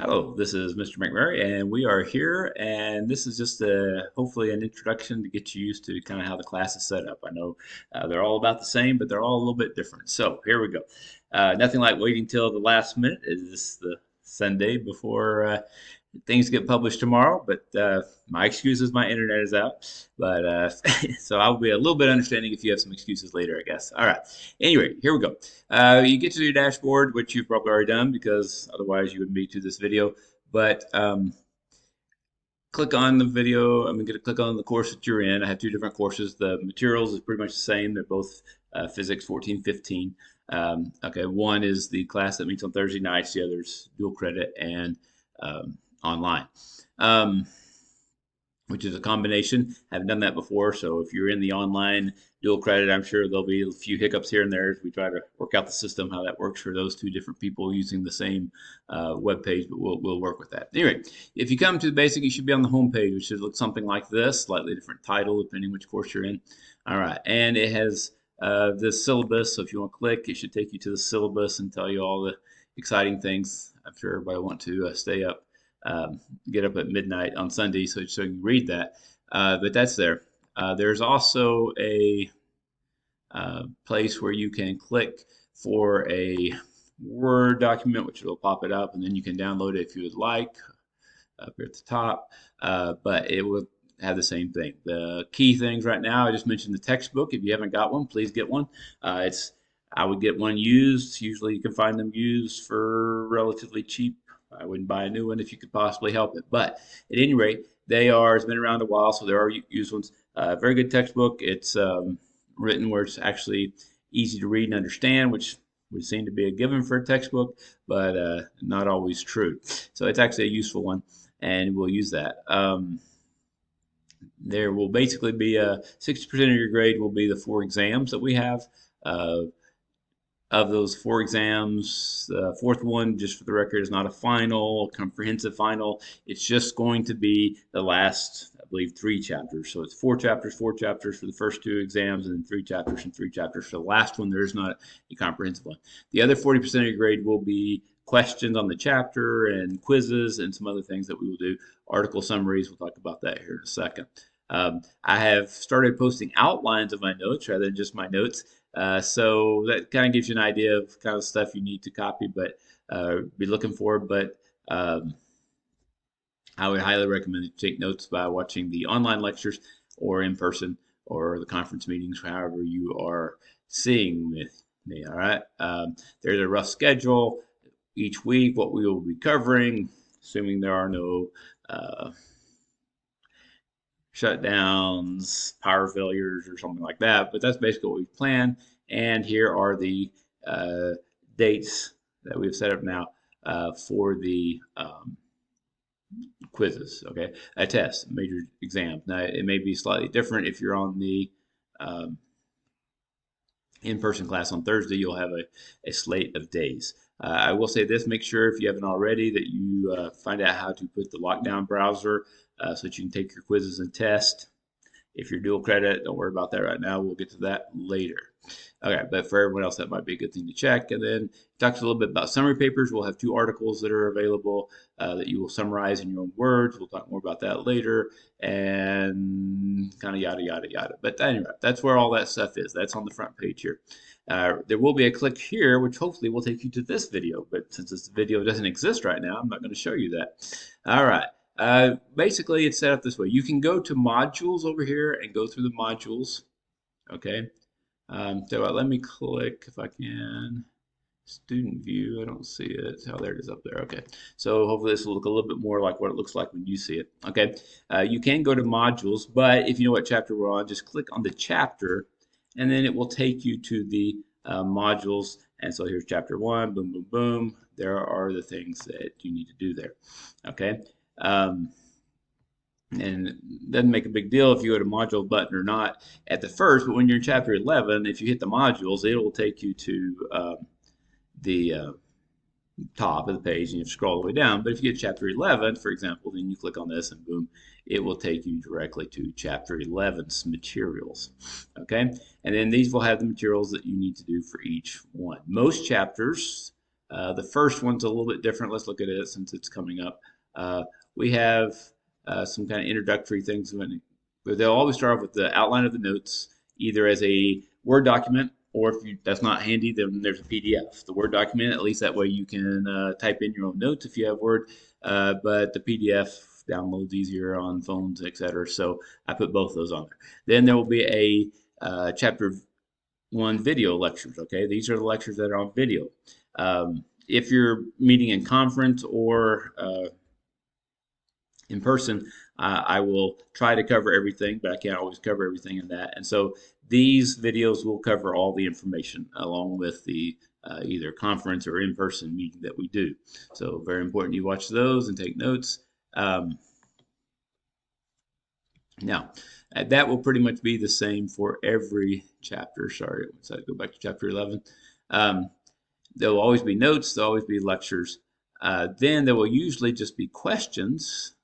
Hello, this is Mr. McMurray, and we are here, and this is just hopefully an introduction to get you used to kind of how the class is set up. I know they're all about the same, but they're all a little bit different. So here we go. Nothing like waiting till the last minute. Is this the Sunday before things get published tomorrow? But my excuse is my internet is out. But so I'll be a little bit understanding if you have some excuses later, I guess. All right. Anyway, here we go. You get to your dashboard, which you've probably already done because otherwise you wouldn't be to this video. But click on the video. I'm going to click on the course that you're in. I have two different courses. The materials is pretty much the same. They're both Physics 14, 15. Okay, one is the class that meets on Thursday nights. The other's dual credit and online. Which is a combination. I haven't done that before, so if you're in the online dual credit, I'm sure there'll be a few hiccups here and there as we try to work out the system, how that works for those two different people using the same web page, but we'll work with that. Anyway, if you come to the basic, you should be on the home page, which should look something like this, slightly different title depending which course you're in. All right, and it has this syllabus, so if you want to click, it should take you to the syllabus and tell you all the exciting things. I'm sure everybody will want to stay up get up at midnight on Sunday so you can read that. But that's there. There's also a place where you can click for a Word document, which will pop it up, and then you can download it if you would like up here at the top. But it will have the same thing. The key things right now, I just mentioned the textbook. If you haven't got one, please get one. I would get one used. Usually you can find them used for relatively cheap. I wouldn't buy a new one if you could possibly help it. But at any rate, it's been around a while, so there are used ones. Very good textbook. It's written where it's actually easy to read and understand, which would seem to be a given for a textbook, but not always true. So it's actually a useful one, and we'll use that. There will basically be 60% of your grade will be the 4 exams that we have. Of those 4 exams, the fourth one, just for the record, is not a final, comprehensive final. It's just going to be the last, I believe, 3 chapters. So it's 4 chapters for the first 2 exams, and then 3 chapters and 3 chapters for the last one. There is not a comprehensive one. The other 40% of your grade will be questions on the chapter and quizzes and some other things that we will do. Article summaries, we'll talk about that here in a second. I have started posting outlines of my notes rather than just my notes. So that kind of gives you an idea of kind of stuff you need to copy, but be looking for. But I would highly recommend that you take notes by watching the online lectures or in person or the conference meetings, however you are seeing with me. All right. There's a rough schedule each week, what we will be covering, assuming there are no shutdowns, power failures, or something like that. But that's basically what we've planned. And here are the dates that we've set up now for the quizzes. Okay, a test, major exam. Now it may be slightly different if you're on the in-person class on Thursday. You'll have a slate of days. I will say this: make sure if you haven't already that you find out how to put the lockdown browser so that you can take your quizzes and test. If you're dual credit, don't worry about that right now. We'll get to that later. Okay, but for everyone else, that might be a good thing to check. And then it talks a little bit about summary papers. We'll have 2 articles that are available that you will summarize in your own words. We'll talk more about that later, and kind of yada, yada, yada. But anyway, that's where all that stuff is. That's on the front page here. There will be a click here, which hopefully will take you to this video. But since this video doesn't exist right now, I'm not going to show you that. All right. Basically, it's set up this way. You can go to modules over here and go through the modules. Okay. So let me click if I can. Student view. I don't see it. Oh, there it is up there. Okay. So hopefully this will look a little bit more like what it looks like when you see it. Okay. You can go to modules, but if you know what chapter we're on, just click on the chapter, and then it will take you to the modules. And so here's chapter 1. Boom, boom, boom. There are the things that you need to do there. Okay. And it doesn't make a big deal if you go to module button or not at the first, but when you're in chapter 11, if you hit the modules, it will take you to the top of the page and you have to scroll all the way down. But if you get chapter 11, for example, then you click on this and boom, it will take you directly to chapter 11's materials. Okay, and then these will have the materials that you need to do for each one. Most chapters The first one's a little bit different. Let's look at it since it's coming up. We have some kind of introductory things. But they'll always start off with the outline of the notes, either as a Word document, or if that's not handy, then there's a PDF. The Word document, at least that way you can type in your own notes if you have Word, but the PDF downloads easier on phones, etc. So I put both of those on there. Then there will be a chapter one video lectures. Okay, these are the lectures that are on video. If you're meeting in conference or in person, I will try to cover everything, but I can't always cover everything in that. And so these videos will cover all the information along with the either conference or in-person meeting that we do. So very important you watch those and take notes. Now, that will pretty much be the same for every chapter. Sorry, let's go back to chapter 11. There will always be notes, there'll always be lectures. Then there will usually just be questions.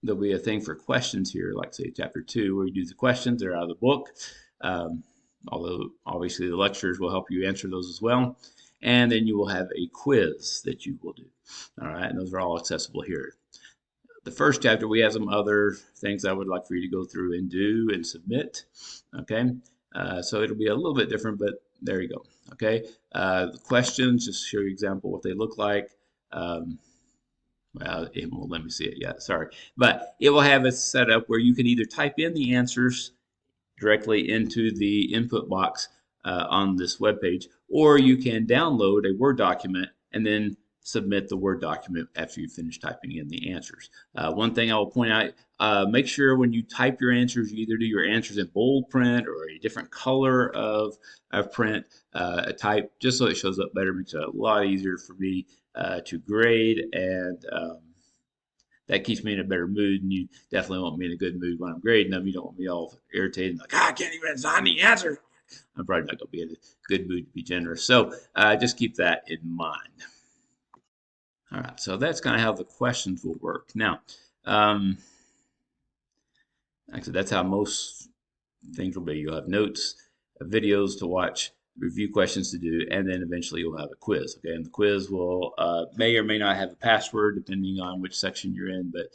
There'll be a thing for questions here, like say chapter 2, where you do the questions. They're out of the book. Although obviously the lectures will help you answer those as well. And then you will have a quiz that you will do. All right, and those are all accessible here. The first chapter, we have some other things I would like for you to go through and do and submit. Okay, so it'll be a little bit different, but there you go. Okay, the questions, just show you an example what they look like. Well, it won't let me see it yet, sorry. But it will have a setup where you can either type in the answers directly into the input box on this web page, or you can download a Word document and then submit the Word document after you finish typing in the answers. One thing I will point out, make sure when you type your answers, you either do your answers in bold print or a different color of print type, just so it shows up better. Makes it a lot easier for me to grade, and that keeps me in a better mood, and you definitely want me in a good mood when I'm grading them. You don't want me all irritated, like, I can't even sign the answers. I'm probably not going to be in a good mood to be generous. So just keep that in mind. All right, so that's kind of how the questions will work. Now, like I said, that's how most things will be. You'll have notes, videos to watch, review questions to do, and then eventually you'll have a quiz. Okay, and the quiz will may or may not have a password depending on which section you're in. But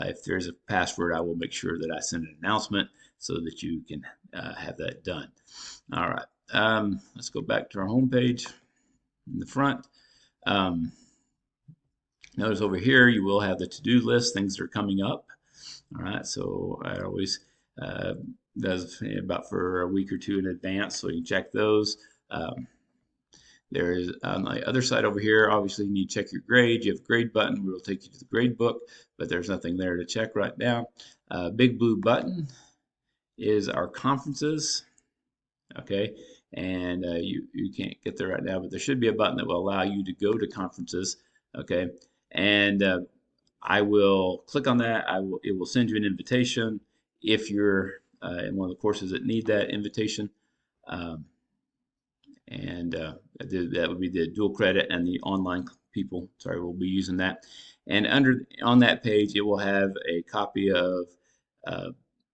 if there's a password, I will make sure that I send an announcement so that you can have that done. All right, let's go back to our home page in the front. Notice over here you will have the to-do list, things that are coming up. All right, so I always does about for a week or two in advance, so you can check those. There is on the other side over here, obviously you need to check your grade. You have a grade button, we will take you to the grade book, but there's nothing there to check right now. Big blue button is our conferences, okay? And you can't get there right now, but there should be a button that will allow you to go to conferences, okay? And I will click on that. It will send you an invitation if you're in one of the courses that need that invitation. That would be the dual credit and the online people. Sorry, we'll be using that. And on that page, it will have a copy of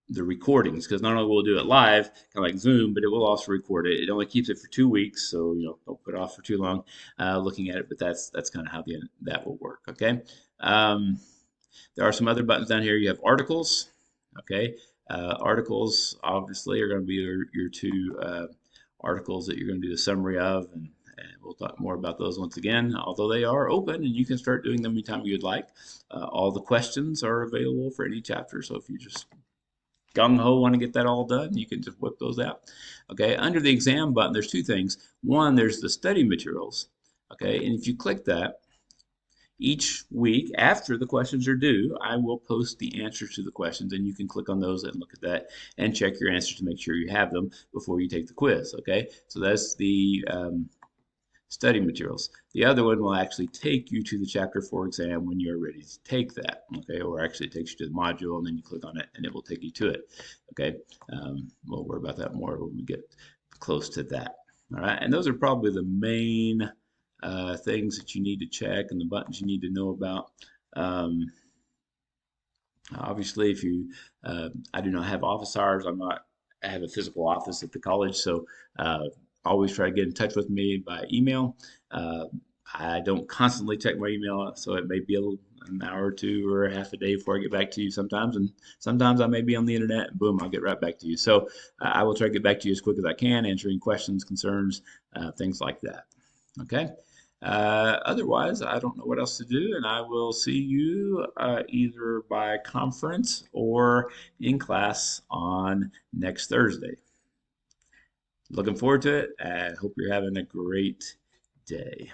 the recordings, because not only will it do it live, kind of like Zoom, but it will also record it. It only keeps it for 2 weeks, so don't put it off for too long looking at it. But that's kind of how that will work. Okay. There are some other buttons down here. You have articles. Okay. Articles obviously are going to be your two articles that you're going to do the summary of, and we'll talk more about those once again, although they are open and you can start doing them anytime you'd like. All the questions are available for any chapter, so if you just gung-ho want to get that all done, you can just whip those out. Okay, under the exam button, there's two things. One, there's the study materials. Okay, and if you click that, each week after the questions are due, I will post the answers to the questions, and you can click on those and look at that and check your answers to make sure you have them before you take the quiz. Okay, so that's the study materials. The other one will actually take you to the chapter 4 exam when you're ready to take that. Okay, or actually it takes you to the module, and then you click on it and it will take you to it. Okay, we'll worry about that more when we get close to that. All right, and those are probably the main things that you need to check and the buttons you need to know about. Obviously, if you, I do not have office hours. I have a physical office at the college, so always try to get in touch with me by email. Uh, I don't constantly check my email, so it may be an hour or two or a half a day before I get back to you sometimes. And sometimes I may be on the internet and boom, I'll get right back to you. So I will try to get back to you as quick as I can, answering questions, concerns, things like that. Okay. Otherwise, I don't know what else to do, and I will see you either by conference or in class on next Thursday. Looking forward to it. I hope you're having a great day.